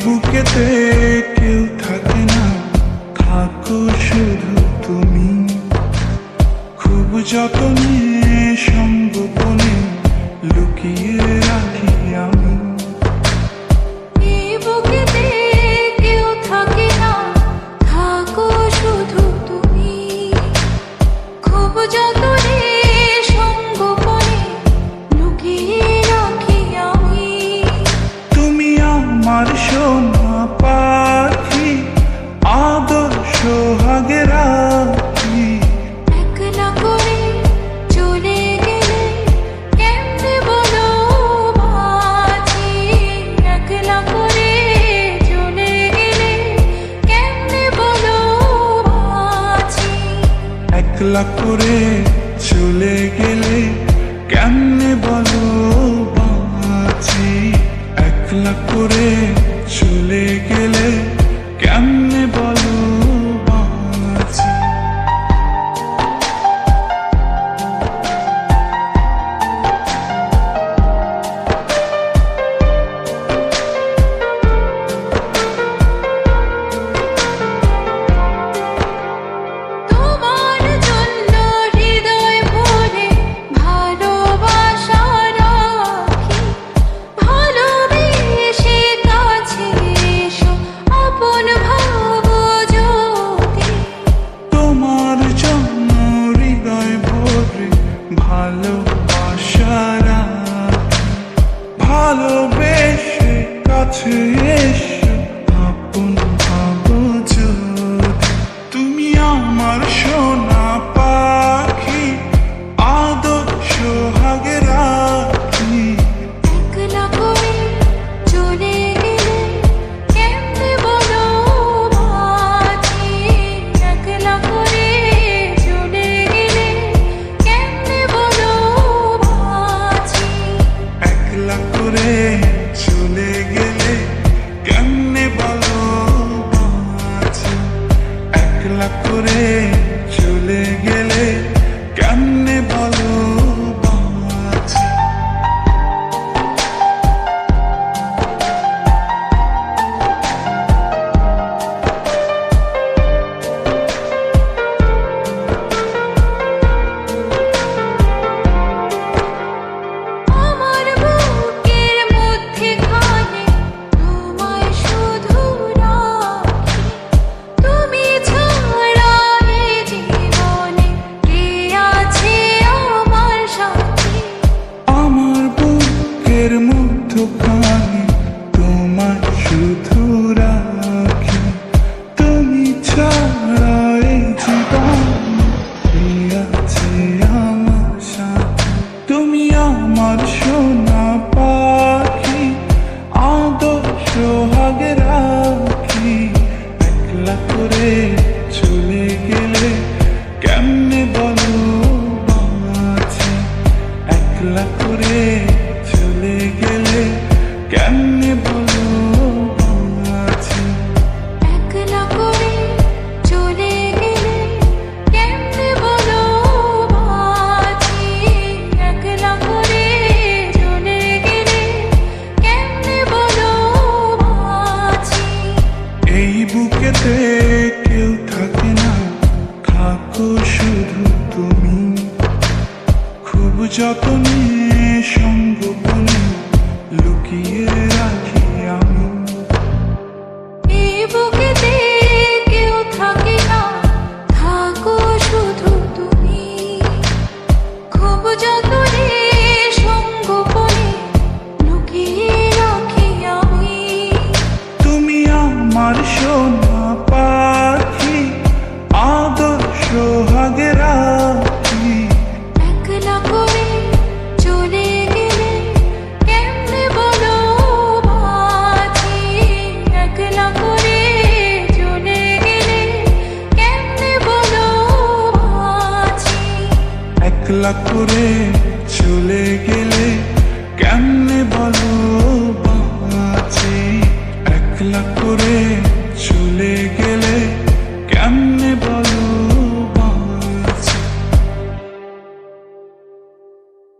বুকেতে কেউ থাকে না, থাকো শুধু তুমি। খুব যতনে সংগোপনে লুকিয়ে রাখি আমি। এই বুকেতে কেউ থাকে না, থাকো শুধু তুমি। খুব যতনে সংগোপনে লুকিয়ে রাখি আমি। তুমি আমার সোনা পাখি, আদর সোহাগে রাখি। একলা করে চলে গেলে কেমনে বলো বাঁচি। একলা করে চলে গেলে কেমনে বলো বাঁচি। একলা করে চলে গেলে কেমনে বলো বাঁচি। একলা করে চলে গেলে কেমনে বলো বাঁচি। তোমার জন্য হৃদয় ভরে ভালোবাসা রাখি। ভালোবেসে কাছে এসো, আপন ভাবো যদি। তোমার জন্য হৃদয় ভরে ভালোবাসা রাখি। ভালোবেসে কাছে এসো, আপন ভাবো যদি। তুমি আমার সোনা পাখি, আদর সোহাগে রাখি। একলা করে চলে গেলে কেমনে বলো বাঁচি। একলা করে চলে গেলে কেমনে বলো বাঁচি। একলা করে চলে গেলে কেমনে বলো বাঁচি। একলা করে চলে গেলে কেমনে বলো বাঁচি। আমার বুকের মধ্যেখানে তোমায় শুধু রাখি। তুমি ছাড়া এ জীবনে কে আছে আমার সাথী। আমার বুকের মধ্যখানে তোমায় শুধু রাখি। তুমি ছাড়া এই জীবনে কে আছে আমার সাথে। তুমি আমার সোনা পাখি, আদর সোহাগে রাখি। একলা করে চলে গেলে কেমনে বলো বাঁচি। একলা করে চলে গেলে কেমনে বলো বাঁচি। একলা করে চলে গেলে কেমনে বলো বাঁচি। একলা করে চলে গেলে কেমনে বলো বাঁচি। এই বুকেতে কেউ থাকে না, থাকো শুধু তুমি। খুব যতনে সংগোপনে লুকিয়ে রাখি আমি। এই বুকেতে কেউ থাকে না, থাকো শুধু তুমি। খুব যতনে সংগোপনে লুকিয়ে রাখি আমি। তুমি আমার সোনা পাখি, আদর সোহাগে রাখি। একলা করে চলে গেলে কেমনে বলো বাঁচি। একলা করে চলে গেলে কেমনে বলো বাঁচি। একলা করে